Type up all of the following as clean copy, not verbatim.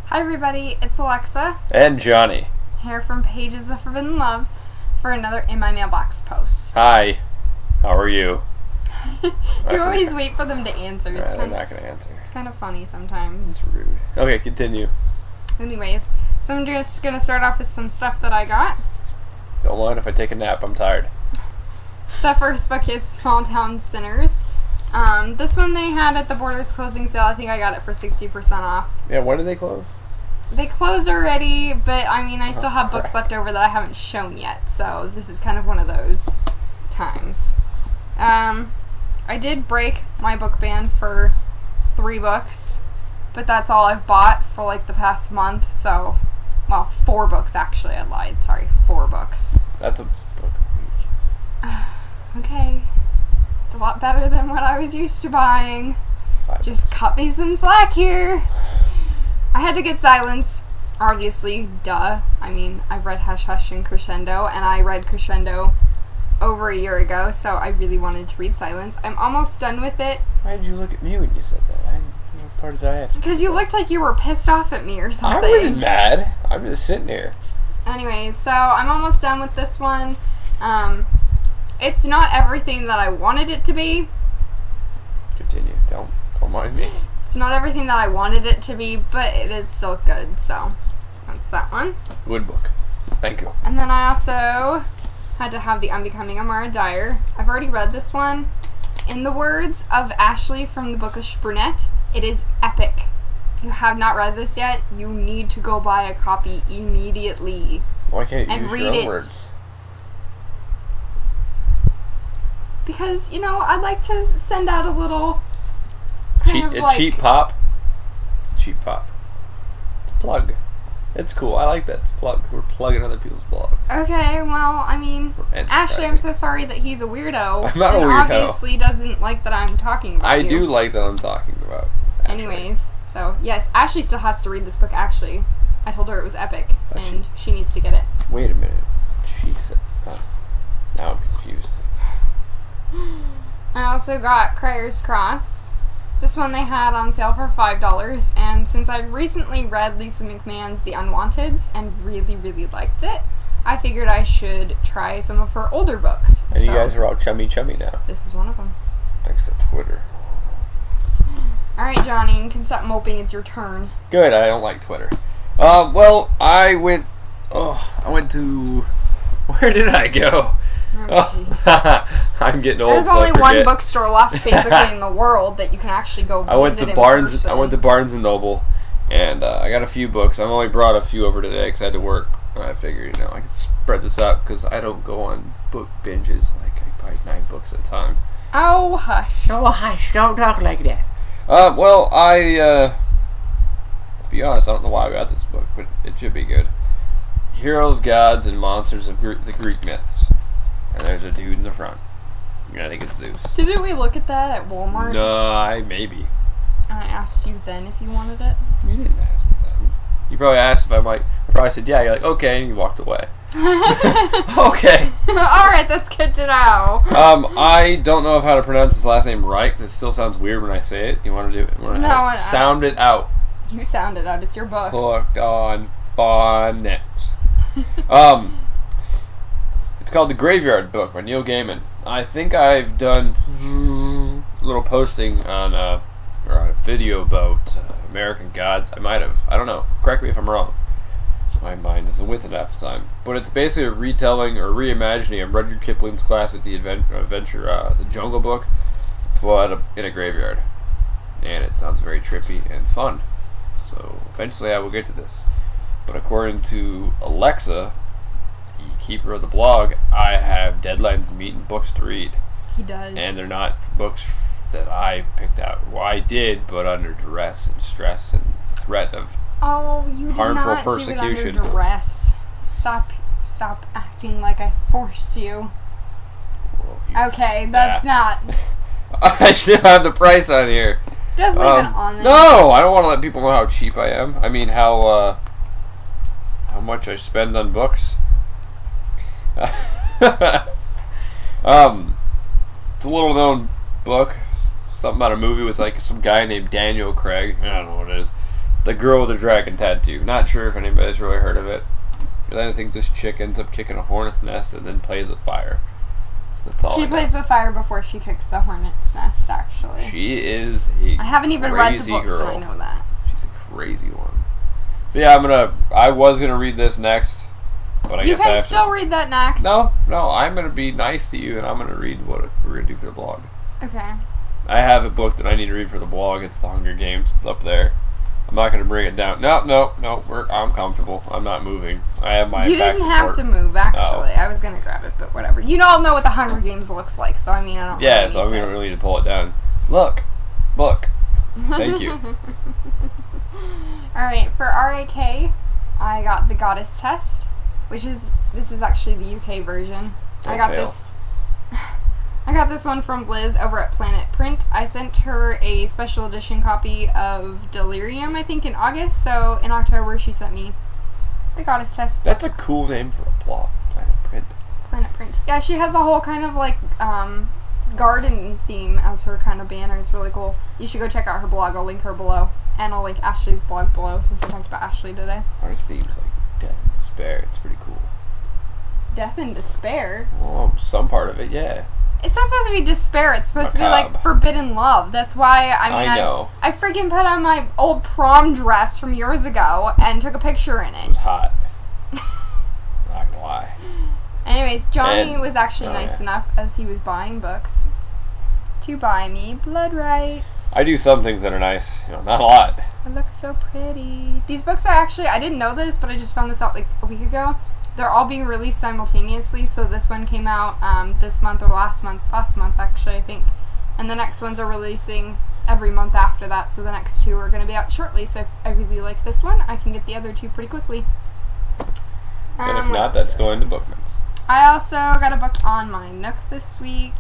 Hi everybody, it's Alexa, And Johnny. here from Pages of Forbidden Love for another In My Mailbox post. Hi. How are you? You always wait for them to answer. It's They're not going to answer. It's kind of funny sometimes. It's rude. Okay, continue. Anyways, so I'm just going to start off with some stuff that I got. Don't mind if I take a nap. I'm tired. The first book is Small Town Sinners. This one they had at the Borders closing sale. I think I got it for 60% off. Yeah, when did they close? They closed already, but I mean, I still have crap. books left over that I haven't shown yet, so this is kind of one of those times. I did break my book ban for 3 books, but that's all I've bought for like the past month, so, well, 4 books actually, I lied, sorry, 4 books. That's a book a week. Okay, it's a lot better than what I was used to buying. 5 Just cut me some slack here. I had to get Silence, obviously, duh. I mean, I've read Hush Hush and Crescendo, and I read Crescendo over a year ago, so I really wanted to read Silence. I'm almost done with it. Why did you look at me when you said that? What part did I have to Because you looked like you were pissed off at me or I something. wasn't mad. I'm just sitting here. Anyways, so I'm almost done with this one. It's not everything that I wanted it to be. Continue. Don't mind me. It's not everything that I wanted it to be, but it is still good, so that's that one. Good book. Thank you. And then I also had to have The Unbecoming Amara Dyer. I've already read this one. In the words of Ashley from the Bookish Brunette, it is epic. If you have not read this yet, you need to go buy a copy immediately. Why can't you And use read your own it. words? Because, you know, I like to send out a little Cheap pop? It's a cheap pop. It's a plug. It's cool. I like that. It's a plug. We're plugging other people's blogs. Okay, well, I mean, Ashley, I'm so sorry that he's a weirdo. I'm not a and weirdo. obviously doesn't like that I'm talking about I you. do like that I'm talking about. Actually. Anyways, so, yes, Ashley still has to read this book, actually. I told her it was epic, Oh, and she needs to get it. Wait a minute. She said... now I'm confused. I also got Crier's Cross. This one they had on sale for $5, and since I recently read Lisa McMahon's The Unwanteds and really, really liked it, I figured I should try some of her older books. And So, you guys are all chummy now. this is one of them. Thanks to Twitter. Alright, Johnny, you can stop moping. It's your turn. Good, I don't like Twitter. Well, I went to... Where did I go? Oh, jeez. I'm getting old, There's so only I one forget. bookstore left, basically, in the world that you can actually go visit I went to in Barnes. person. I went to Barnes and Noble, and I got a few books. I've only brought a few over today because I had to work. And I figured, I could spread this out because I don't go on book binges. Like I buy 9 books at a time. Oh, hush. Oh, hush! Don't talk like that. Well, to be honest, I don't know why I got this book, but it should be good. Heroes, Gods, and Monsters of the Greek Myths. And there's a dude in the front. I think it's Zeus. Didn't we look at that at Walmart? No, maybe. I asked you then if you wanted it. You didn't ask me that. You probably asked if I might. I probably said, yeah. You're like, okay, and you walked away. Okay. Alright, that's good to know. I don't know how to pronounce his last name right, 'cause it still sounds weird when I say it. You want to do it? No, Sound it out. You sound it out. It's your book. Hooked on phonics. It's called The Graveyard Book by Neil Gaiman. I think I've done a little posting on or a video about American Gods. I might have. I don't know. Correct me if I'm wrong. My mind isn't with it half the time. But it's basically a retelling or reimagining of Rudyard Kipling's classic The Adventure, The Jungle Book, but in a graveyard. And it sounds very trippy and fun. So eventually I will get to this. But according to Alexa, the keeper of the blog, I have deadlines to meet and books to read. He does. And they're not books that I picked out. Well, I did, but under duress and stress and threat of you did harmful not persecution. do it under duress. Stop acting like I forced you. Well, Okay, that's not. I still have the price on here. Just leave it on there. No, I don't want to let people know how cheap I am. I mean, how much I spend on books. It's a little known book. Something about a movie with like some guy named Daniel Craig. I don't know what it is. The Girl with the Dragon Tattoo. Not sure if anybody's really heard of it. But I think this chick ends up kicking a hornet's nest and then plays with fire. So that's all. She plays with fire before she kicks the hornet's nest, actually. She is a I haven't even read the books, girl. so I know that. She's a crazy one. So yeah, I was gonna read this next, but I you guess I can have still to. read that next. No, I'm gonna be nice to you, and I'm gonna read what we're gonna do for the blog. Okay. I have a book that I need to read for the blog. It's The Hunger Games. It's up there. I'm not gonna bring it down. No. I'm comfortable. I'm not moving. I have my. You back didn't support. have to move, actually. No. I was gonna grab it, but whatever. You all know what The Hunger Games looks like, so I mean, I don't. Yeah, really so need we don't really need to pull it down. Look. Thank you. Alright, for RAK, I got The Goddess Test, this is actually the UK version. I got this one from Liz over at Planet Print. I sent her a special edition copy of Delirium, I think, in August, so in October she sent me The Goddess Test. That's a cool name for a blog. Planet Print. Planet Print. Yeah, she has a whole kind of like garden theme as her kind of banner. It's really cool. You should go check out her blog. I'll link her below. And I'll link Ashley's blog below since I talked about Ashley today. Our theme's like death and despair. It's pretty cool. Death and despair? Well, some part of it, yeah. It's not supposed to be despair. It's supposed to be like Macabre. forbidden love. That's why, I know. I freaking put on my old prom dress from years ago and took a picture in It it. was hot. Not gonna lie. Anyways, Johnny And- was actually nice enough as he was buying books to buy me Blood Rights. I do some things that are nice. Not a lot. It looks so pretty. These books are actually, I didn't know this, but I just found this out like a week ago. They're all being released simultaneously, so this one came out this month or last month actually, I think. And the next ones are releasing every month after that, so the next two are going to be out shortly. So if I really like this one, I can get the other two pretty quickly. And if not, that's going to Bookman's. I also got a book on my Nook this week.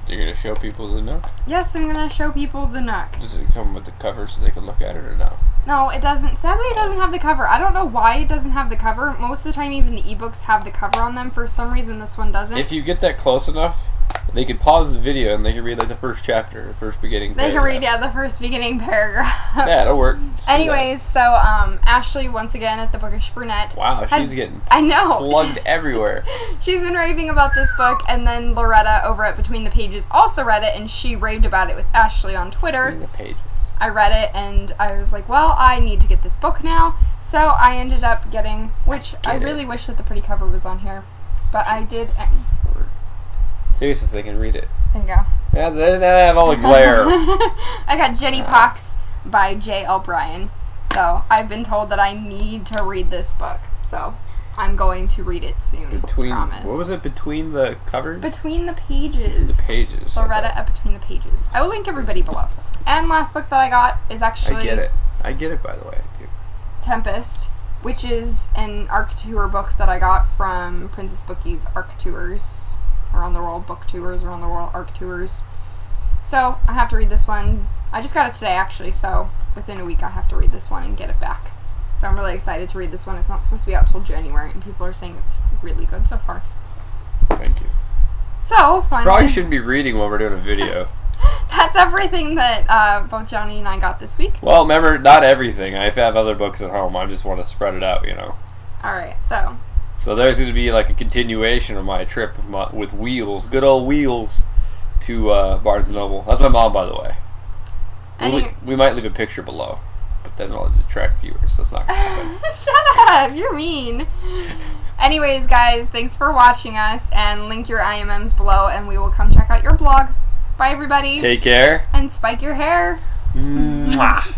You're going to show people the Nook? Yes, I'm going to show people the Nook. Does it come with the cover so they can look at it or no? No, it doesn't. Sadly, it doesn't have the cover. I don't know why it doesn't have the cover. Most of the time, even the ebooks have the cover on them. For some reason, this one doesn't. If you get that close enough, they could pause the video and they can read like the first chapter, the first beginning They paragraph. can read, the first beginning paragraph. Yeah, it'll work. Just do that. Anyways, so, Ashley, once again, at the Bookish Brunette. Wow, she's getting I know. plugged everywhere. She's been raving about this book, and then Loretta over at Between the Pages also read it, and she raved about it with Ashley on Twitter. Between the pages. I read it, and I was like, well, I need to get this book now. So I ended up getting, which I really wish that the pretty cover was on here, but I did. Seriously, so they can read it. There you go. Yeah, they doesn't have all the glare. I got Jenny Pox by J.L. Bryan. So I've been told that I need to read this book. So I'm going to read it soon. Promise. What was it? Between the covers? Between the Pages. The pages. Loretta at Between the Pages. I will link everybody below. And last book that I got is actually... I get it, by the way. I do. Tempest, which is an ARC Tour book that I got from Princess Bookie's ARC Tours. Around the World Book Tours, Around the World ARC Tours. So, I have to read this one. I just got it today, actually, so within a week I have to read this one and get it back. So I'm really excited to read this one. It's not supposed to be out till January, and people are saying it's really good so far. Thank you. So, finally... Probably shouldn't be reading while we're doing a video. That's everything that both Johnny and I got this week. Well, remember, not everything. I have other books at home. I just want to spread it out, Alright, so... So there's going to be like a continuation of my trip with Wheels, good old Wheels, to Barnes & Noble. That's my mom, by the way. We might leave a picture below, but then it'll detract viewers, so it's not going to happen. Shut up! You're mean. Anyways, guys, thanks for watching us, and link your IMMs below, and we will come check out your blog. Bye, everybody. Take care. And spike your hair. Mwah.